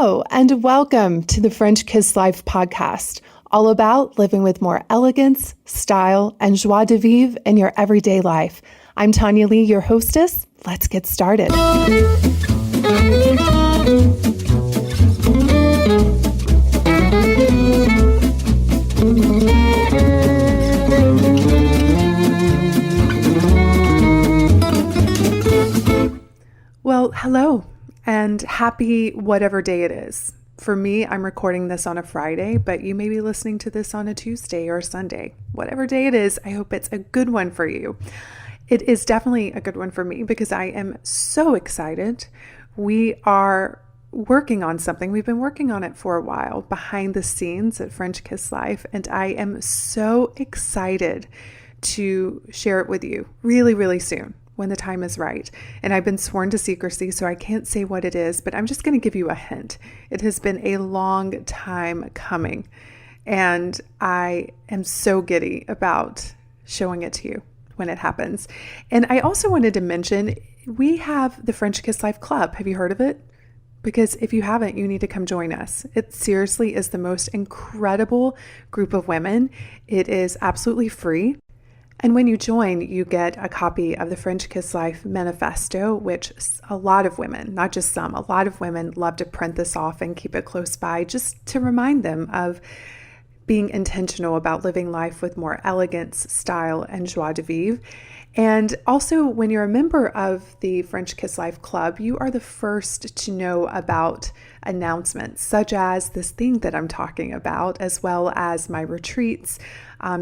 Hello, and welcome to the French Kiss Life podcast, all about living with more elegance, style, and joie de vivre in your everyday life. I'm Tonya Lee, your hostess. Let's get started. Well, hello. And happy whatever day it is. For me, I'm recording this on a Friday, but you may be listening to this on a Tuesday or Sunday. Whatever day it is, I hope it's a good one for you. It is definitely a good one for me because I am so excited. We are working on something. We've been working on it for a while behind the scenes at French Kiss Life, and I am so excited to share it with you really, really soon, when the time is right. And I've been sworn to secrecy, so I can't say what it is, but I'm just going to give you a hint. It has been a long time coming, and I am so giddy about showing it to you when it happens. And I also wanted to mention, we have the French Kiss Life Club. Have you heard of it? Because if you haven't, you need to come join us. It seriously is the most incredible group of women. It is absolutely free. And when you join, you get a copy of the French Kiss Life Manifesto, which a lot of women, not just some, a lot of women love to print this off and keep it close by just to remind them of being intentional about living life with more elegance, style, and joie de vivre. And also, when you're a member of the French Kiss Life Club, you are the first to know about announcements, such as this thing that I'm talking about, as well as my retreats,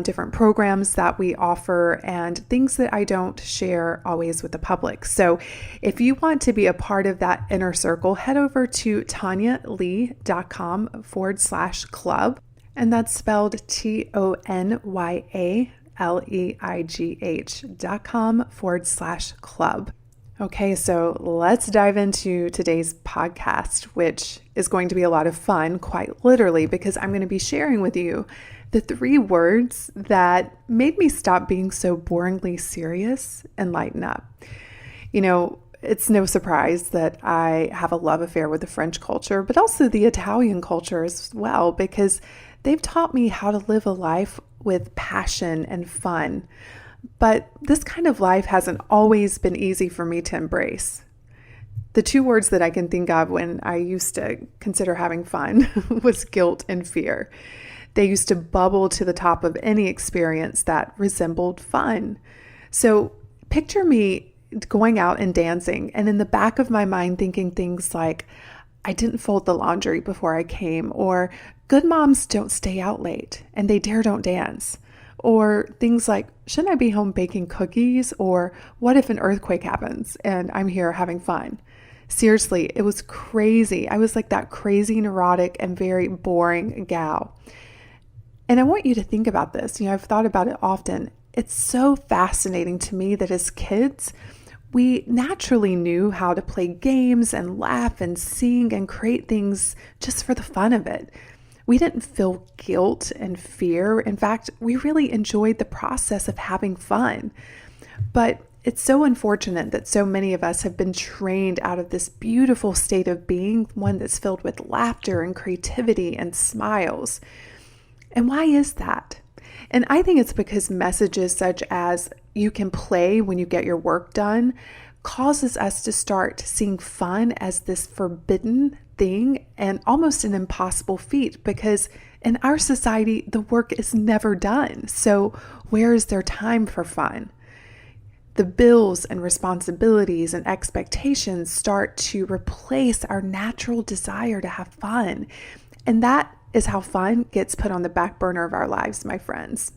different programs that we offer, and things that I don't share always with the public. So if you want to be a part of that inner circle, head over to tonyalee.com/club. And that's spelled TonyaleigH.com/club. Okay, so let's dive into today's podcast, which is going to be a lot of fun, quite literally, because I'm going to be sharing with you the 3 words that made me stop being so boringly serious and lighten up. You know, it's no surprise that I have a love affair with the French culture, but also the Italian culture as well, because they've taught me how to live a life with passion and fun. But this kind of life hasn't always been easy for me to embrace. The 2 words that I can think of when I used to consider having fun was guilt and fear. They used to bubble to the top of any experience that resembled fun. So picture me going out and dancing, and in the back of my mind thinking things like, I didn't fold the laundry before I came, or good moms don't stay out late and they don't dance. Or things like, shouldn't I be home baking cookies? Or what if an earthquake happens and I'm here having fun? Seriously, it was crazy. I was like that crazy, neurotic, and very boring gal. And I want you to think about this. You know, I've thought about it often. It's so fascinating to me that as kids, we naturally knew how to play games and laugh and sing and create things just for the fun of it. We didn't feel guilt and fear. In fact, we really enjoyed the process of having fun. But it's so unfortunate that so many of us have been trained out of this beautiful state of being, one that's filled with laughter and creativity and smiles. And why is that? And I think it's because messages such as you can play when you get your work done causes us to start seeing fun as this forbidden thing and almost an impossible feat, because in our society, the work is never done. So where is there time for fun? The bills and responsibilities and expectations start to replace our natural desire to have fun. And that is how fun gets put on the back burner of our lives, my friends.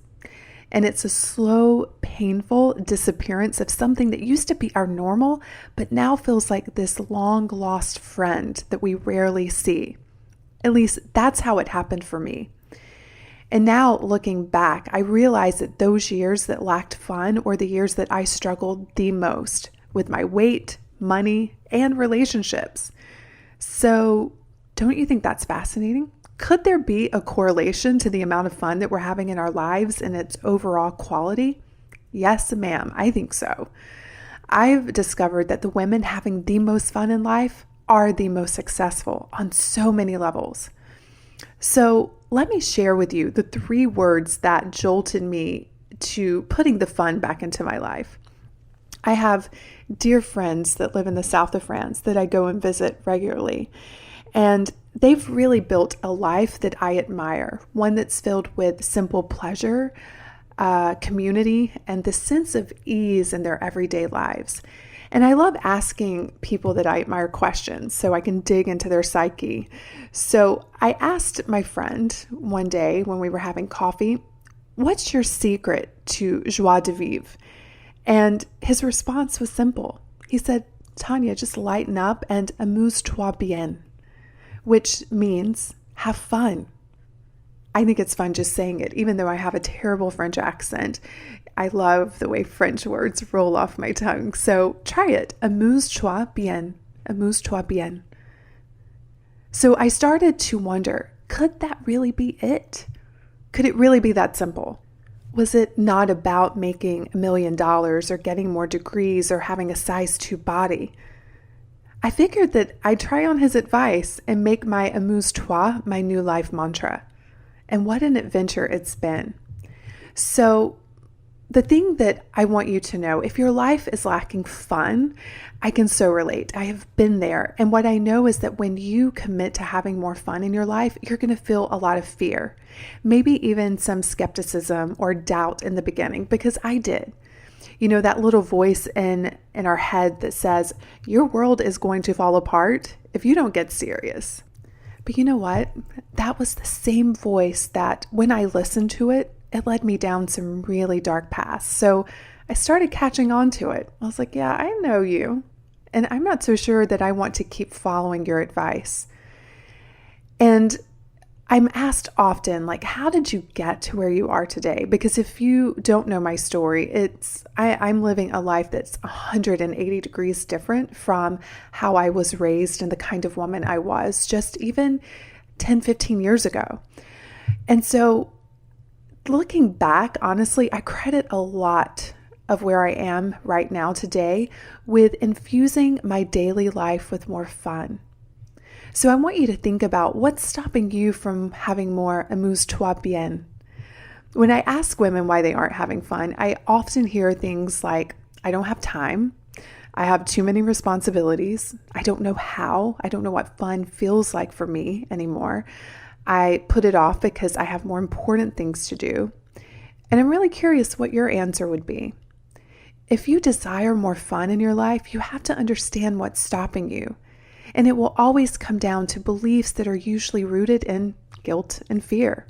And it's a slow, painful disappearance of something that used to be our normal, but now feels like this long lost friend that we rarely see. At least that's how it happened for me. And now looking back, I realize that those years that lacked fun were the years that I struggled the most with my weight, money, and relationships. So don't you think that's fascinating? Could there be a correlation to the amount of fun that we're having in our lives and its overall quality? Yes, ma'am, I think so. I've discovered that the women having the most fun in life are the most successful on so many levels. So let me share with you the 3 words that jolted me to putting the fun back into my life. I have dear friends that live in the south of France that I go and visit regularly. And they've really built a life that I admire, one that's filled with simple pleasure, community, and the sense of ease in their everyday lives. And I love asking people that I admire questions so I can dig into their psyche. So I asked my friend one day when we were having coffee, "What's your secret to joie de vivre?" And his response was simple. He said, "Tonya, just lighten up and amuse-toi bien," which means have fun. I think it's fun just saying it, even though I have a terrible French accent. I love the way French words roll off my tongue. So try it. Amuse-toi bien. Amuse-toi bien. So I started to wonder, could that really be it? Could it really be that simple? Was it not about making $1 million or getting more degrees or having a size 2 body? I figured that I'd try on his advice and make my amuse-toi my new life mantra. And what an adventure it's been. So the thing that I want you to know, if your life is lacking fun, I can so relate. I have been there. And what I know is that when you commit to having more fun in your life, you're going to feel a lot of fear, maybe even some skepticism or doubt in the beginning, because I did. You know, that little voice in our head that says, your world is going to fall apart if you don't get serious. But you know what? That was the same voice that when I listened to it, it led me down some really dark paths. So I started catching on to it. I was like, yeah, I know you. And I'm not so sure that I want to keep following your advice. And I'm asked often, like, how did you get to where you are today? Because if you don't know my story, I'm living a life that's 180 degrees different from how I was raised and the kind of woman I was just even 10, 15 years ago. And so looking back, honestly, I credit a lot of where I am right now today with infusing my daily life with more fun. So I want you to think about what's stopping you from having more amuse-toi bien. When I ask women why they aren't having fun, I often hear things like, I don't have time. I have too many responsibilities. I don't know how. I don't know what fun feels like for me anymore. I put it off because I have more important things to do. And I'm really curious what your answer would be. If you desire more fun in your life, you have to understand what's stopping you. And it will always come down to beliefs that are usually rooted in guilt and fear.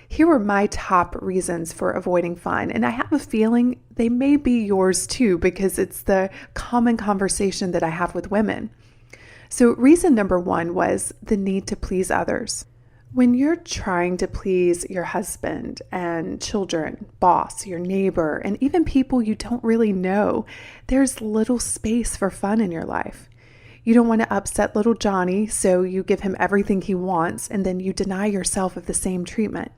Here are my top reasons for avoiding fun, and I have a feeling they may be yours too, because it's the common conversation that I have with women. So reason number 1 was the need to please others. When you're trying to please your husband and children, boss, your neighbor, and even people you don't really know, there's little space for fun in your life. You don't want to upset little Johnny, so you give him everything he wants, and then you deny yourself of the same treatment.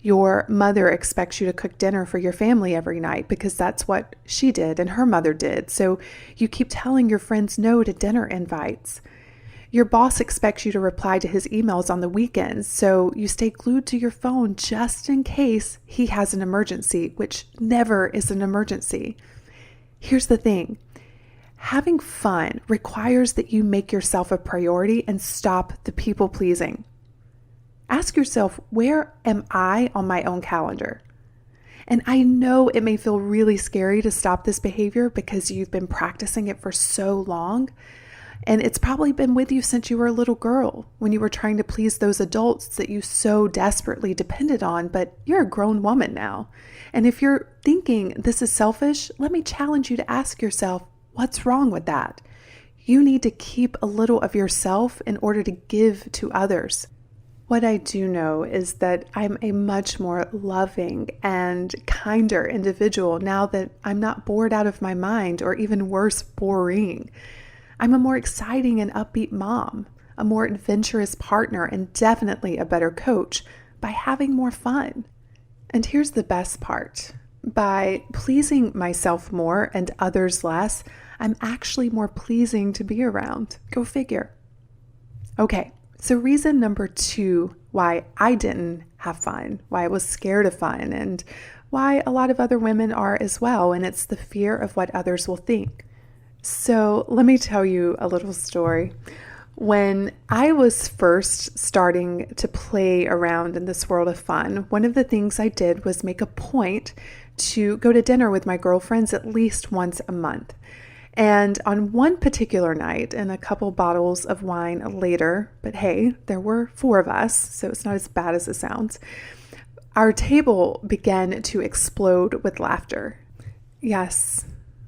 Your mother expects you to cook dinner for your family every night because that's what she did and her mother did, so you keep telling your friends no to dinner invites. Your boss expects you to reply to his emails on the weekends, so you stay glued to your phone just in case he has an emergency, which never is an emergency. Here's the thing. Having fun requires that you make yourself a priority and stop the people pleasing. Ask yourself, where am I on my own calendar? And I know it may feel really scary to stop this behavior because you've been practicing it for so long. And it's probably been with you since you were a little girl when you were trying to please those adults that you so desperately depended on, but you're a grown woman now. And if you're thinking this is selfish, let me challenge you to ask yourself, what's wrong with that? You need to keep a little of yourself in order to give to others. What I do know is that I'm a much more loving and kinder individual now that I'm not bored out of my mind, or even worse, boring. I'm a more exciting and upbeat mom, a more adventurous partner, and definitely a better coach by having more fun. And here's the best part. By pleasing myself more and others less, I'm actually more pleasing to be around. Go figure. Okay, so reason number 2 why I didn't have fun, why I was scared of fun, and why a lot of other women are as well, and it's the fear of what others will think. So let me tell you a little story. When I was first starting to play around in this world of fun, one of the things I did was make a point to go to dinner with my girlfriends at least once a month. And on one particular night, and a couple bottles of wine later, but hey, there were 4 of us, so it's not as bad as it sounds, our table began to explode with laughter. Yes,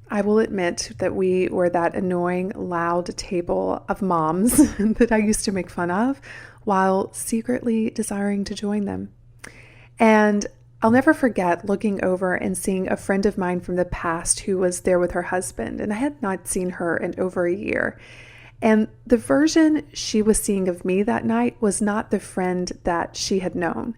I will admit that we were that annoying, loud table of moms that I used to make fun of while secretly desiring to join them. And I'll never forget looking over and seeing a friend of mine from the past who was there with her husband, and I had not seen her in over a year. And the version she was seeing of me that night was not the friend that she had known.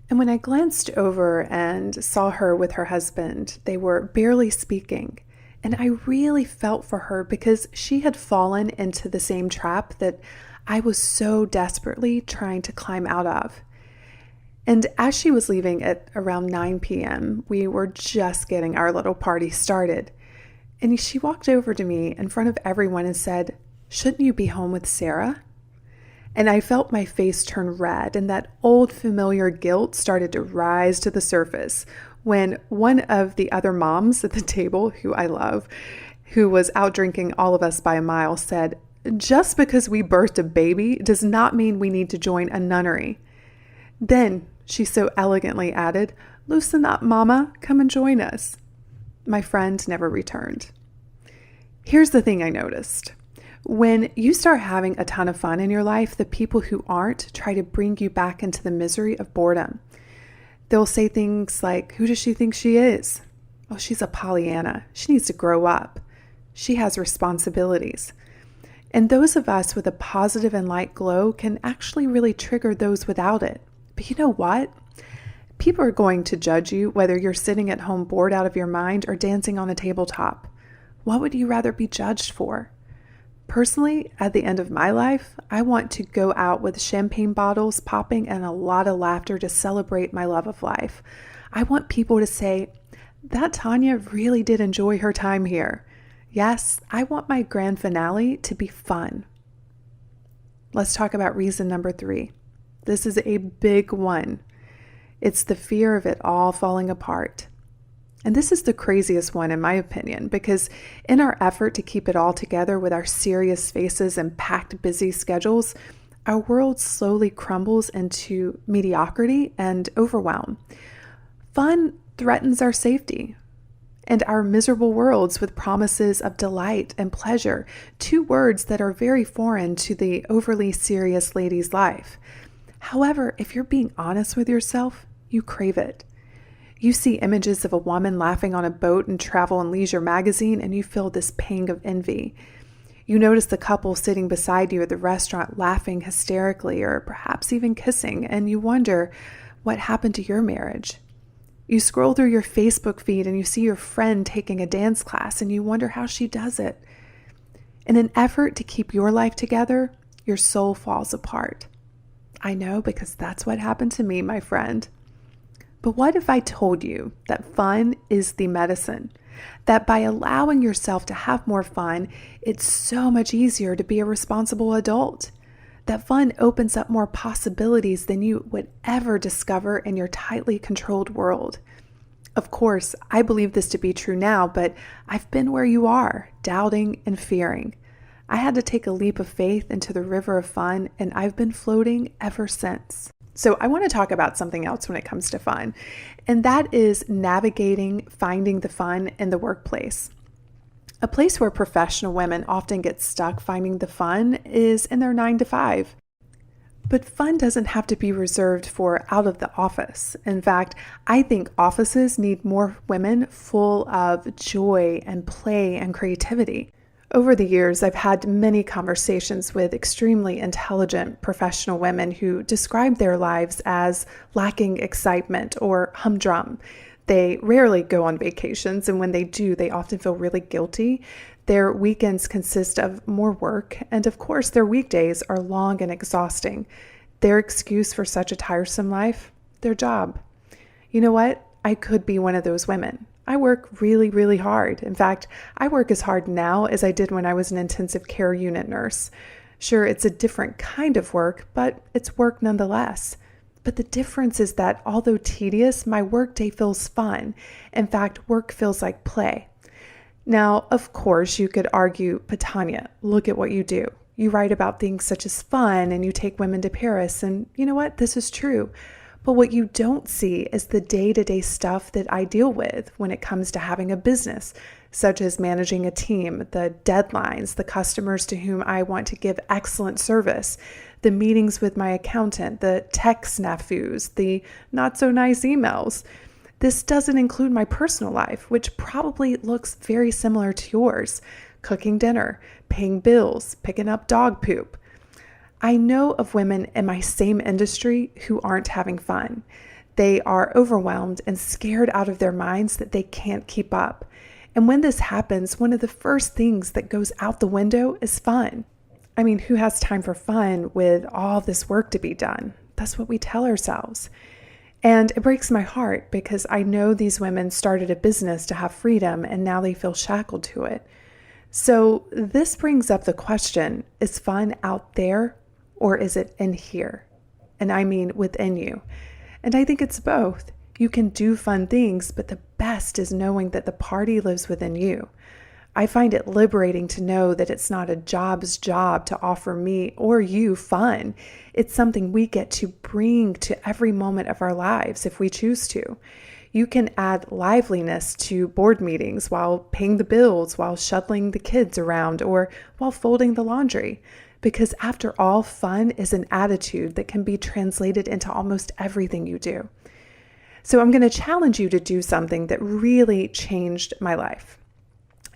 And when I glanced over and saw her with her husband, they were barely speaking. And I really felt for her because she had fallen into the same trap that I was so desperately trying to climb out of. And as she was leaving at around 9 p.m., we were just getting our little party started. And she walked over to me in front of everyone and said, "Shouldn't you be home with Sarah?" And I felt my face turn red, and that old familiar guilt started to rise to the surface when one of the other moms at the table, who I love, who was out drinking all of us by a mile, said, "Just because we birthed a baby does not mean we need to join a nunnery." Then she so elegantly added, "Loosen up, Mama, come and join us." My friend never returned. Here's the thing I noticed. When you start having a ton of fun in your life, the people who aren't try to bring you back into the misery of boredom. They'll say things like, "Who does she think she is? Oh, she's a Pollyanna. She needs to grow up. She has responsibilities." And those of us with a positive and light glow can actually really trigger those without it. But you know what? People are going to judge you whether you're sitting at home bored out of your mind or dancing on a tabletop. What would you rather be judged for? Personally, at the end of my life, I want to go out with champagne bottles popping and a lot of laughter to celebrate my love of life. I want people to say, "That Tonya really did enjoy her time here." Yes, I want my grand finale to be fun. Let's talk about reason number 3. This is a big one. It's the fear of it all falling apart. And this is the craziest one, in my opinion, because in our effort to keep it all together with our serious faces and packed, busy schedules, our world slowly crumbles into mediocrity and overwhelm. Fun threatens our safety and our miserable worlds with promises of delight and pleasure, 2 words that are very foreign to the overly serious lady's life. However, if you're being honest with yourself, you crave it. You see images of a woman laughing on a boat in Travel and Leisure magazine, and you feel this pang of envy. You notice the couple sitting beside you at the restaurant laughing hysterically or perhaps even kissing, and you wonder what happened to your marriage. You scroll through your Facebook feed and you see your friend taking a dance class, and you wonder how she does it. In an effort to keep your life together, your soul falls apart. I know, because that's what happened to me, my friend. But what if I told you that fun is the medicine? That by allowing yourself to have more fun, it's so much easier to be a responsible adult. That fun opens up more possibilities than you would ever discover in your tightly controlled world. Of course, I believe this to be true now, but I've been where you are, doubting and fearing. I had to take a leap of faith into the river of fun, and I've been floating ever since. So I want to talk about something else when it comes to fun, and that is navigating finding the fun in the workplace. A place where professional women often get stuck finding the fun is in their 9 to 5. But fun doesn't have to be reserved for out of the office. In fact, I think offices need more women full of joy and play and creativity. Over the years, I've had many conversations with extremely intelligent professional women who describe their lives as lacking excitement or humdrum. They rarely go on vacations, and when they do, they often feel really guilty. Their weekends consist of more work, and of course, their weekdays are long and exhausting. Their excuse for such a tiresome life? Their job. You know what? I could be one of those women. I work really, really hard. In fact, I work as hard now as I did when I was an intensive care unit nurse. Sure, it's a different kind of work, but it's work nonetheless. But the difference is that although tedious, my workday feels fun. In fact, work feels like play. Now, of course, you could argue, but Tonya, look at what you do. You write about things such as fun and you take women to Paris. And you know what? This is true. But what you don't see is the day-to-day stuff that I deal with when it comes to having a business, such as managing a team, the deadlines, the customers to whom I want to give excellent service, the meetings with my accountant, the tech snafus, the not so nice emails. This doesn't include my personal life, which probably looks very similar to yours. Cooking dinner, paying bills, picking up dog poop. I know of women in my same industry who aren't having fun. They are overwhelmed and scared out of their minds that they can't keep up. And when this happens, one of the first things that goes out the window is fun. I mean, who has time for fun with all this work to be done? That's what we tell ourselves. And it breaks my heart because I know these women started a business to have freedom and now they feel shackled to it. So this brings up the question, is fun out there or is it in here? And I mean within you. And I think it's both. You can do fun things, but the best is knowing that the party lives within you. I find it liberating to know that it's not a job's job to offer me or you fun. It's something we get to bring to every moment of our lives if we choose to. You can add liveliness to board meetings while paying the bills, while shuttling the kids around, or while folding the laundry. Because after all, fun is an attitude that can be translated into almost everything you do. So I'm going to challenge you to do something that really changed my life.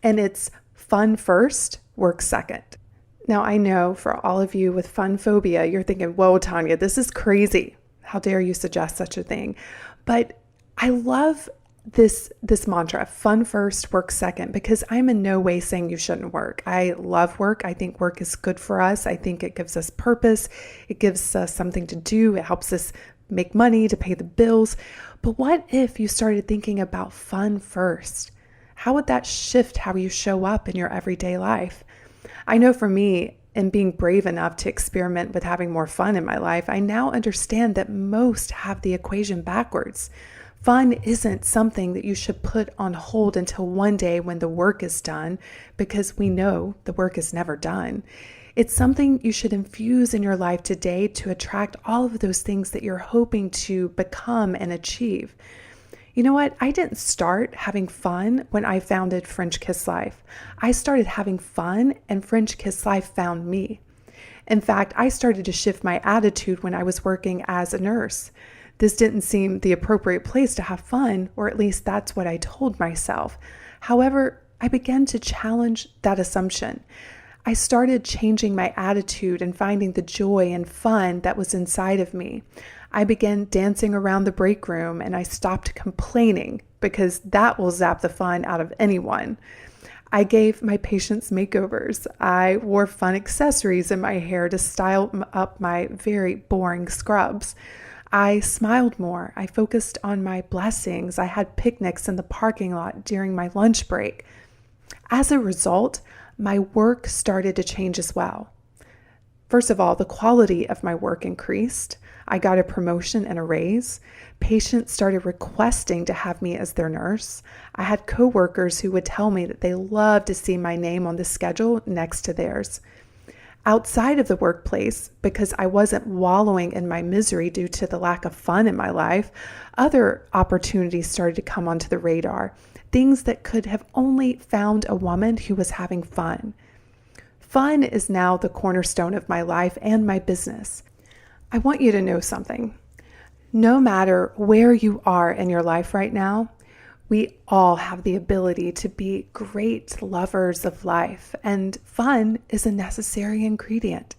And it's fun first, work second. Now, I know for all of you with fun phobia, you're thinking, whoa, Tonya, this is crazy. How dare you suggest such a thing? But I love this mantra, fun first, work second, because I'm in no way saying you shouldn't work. I love work. I think work is good for us. I think it gives us purpose. It gives us something to do. It helps us make money to pay the bills. But what if you started thinking about fun first? How would that shift how you show up in your everyday life? I know for me, in being brave enough to experiment with having more fun in my life, I now understand that most have the equation backwards. Fun isn't something that you should put on hold until one day when the work is done, because we know the work is never done. It's something you should infuse in your life today to attract all of those things that you're hoping to become and achieve. You know what? I didn't start having fun when I founded French Kiss Life. I started having fun and French Kiss Life found me. In fact, I started to shift my attitude when I was working as a nurse. This didn't seem the appropriate place to have fun, or at least that's what I told myself. However, I began to challenge that assumption. I started changing my attitude and finding the joy and fun that was inside of me. I began dancing around the break room and I stopped complaining because that will zap the fun out of anyone. I gave my patients makeovers. I wore fun accessories in my hair to style up my very boring scrubs. I smiled more. I focused on my blessings. I had picnics in the parking lot during my lunch break. As a result, my work started to change as well. First of all, the quality of my work increased. I got a promotion and a raise. Patients started requesting to have me as their nurse. I had coworkers who would tell me that they loved to see my name on the schedule next to theirs. Outside of the workplace, because I wasn't wallowing in my misery due to the lack of fun in my life, other opportunities started to come onto the radar, things that could have only found a woman who was having fun. Fun is now the cornerstone of my life and my business. I want you to know something. No matter where you are in your life right now, we all have the ability to be great lovers of life, and fun is a necessary ingredient.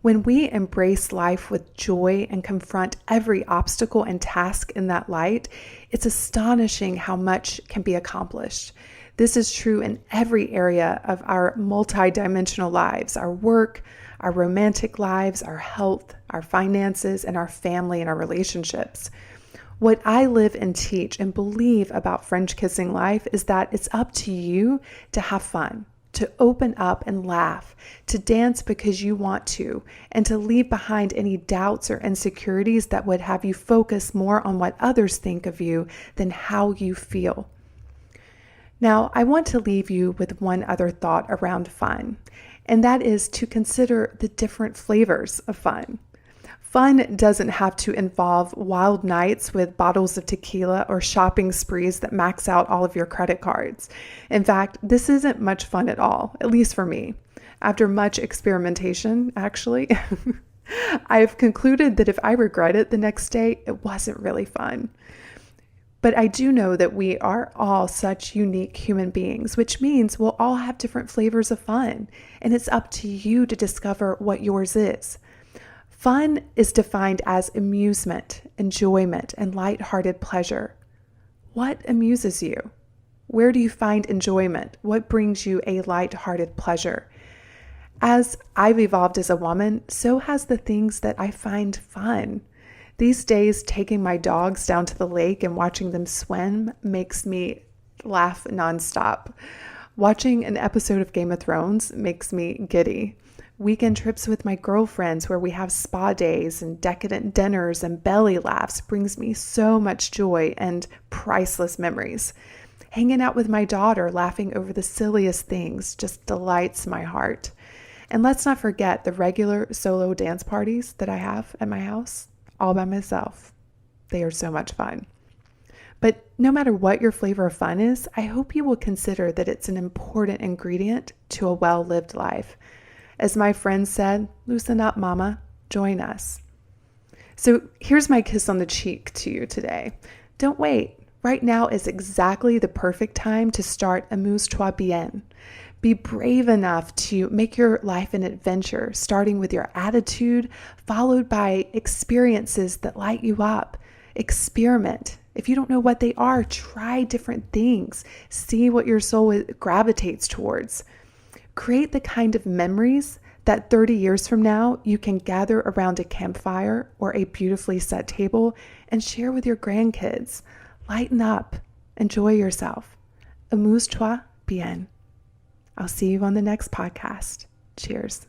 When we embrace life with joy and confront every obstacle and task in that light, it's astonishing how much can be accomplished. This is true in every area of our multidimensional lives, our work, our romantic lives, our health, our finances, and our family and our relationships. What I live and teach and believe about French kissing life is that it's up to you to have fun, to open up and laugh, to dance because you want to, and to leave behind any doubts or insecurities that would have you focus more on what others think of you than how you feel. Now, I want to leave you with one other thought around fun, and that is to consider the different flavors of fun. Fun doesn't have to involve wild nights with bottles of tequila or shopping sprees that max out all of your credit cards. In fact, this isn't much fun at all, at least for me. After much experimentation, actually, I've concluded that if I regret it the next day, it wasn't really fun. But I do know that we are all such unique human beings, which means we'll all have different flavors of fun, and it's up to you to discover what yours is. Fun is defined as amusement, enjoyment, and lighthearted pleasure. What amuses you? Where do you find enjoyment? What brings you a lighthearted pleasure? As I've evolved as a woman, so has the things that I find fun. These days, taking my dogs down to the lake and watching them swim makes me laugh nonstop. Watching an episode of Game of Thrones makes me giddy. Weekend trips with my girlfriends where we have spa days and decadent dinners and belly laughs brings me so much joy and priceless memories. Hanging out with my daughter, laughing over the silliest things just delights my heart. And let's not forget the regular solo dance parties that I have at my house, all by myself. They are so much fun. But no matter what your flavor of fun is, I hope you will consider that it's an important ingredient to a well-lived life. As my friend said, loosen up, mama, join us. So here's my kiss on the cheek to you today. Don't wait. Right now is exactly the perfect time to start Amuse-toi bien. Be brave enough to make your life an adventure, starting with your attitude, followed by experiences that light you up. Experiment. If you don't know what they are, try different things. See what your soul gravitates towards. Create the kind of memories that 30 years from now you can gather around a campfire or a beautifully set table and share with your grandkids. Lighten up. Enjoy yourself. Amuse-toi bien. I'll see you on the next podcast. Cheers.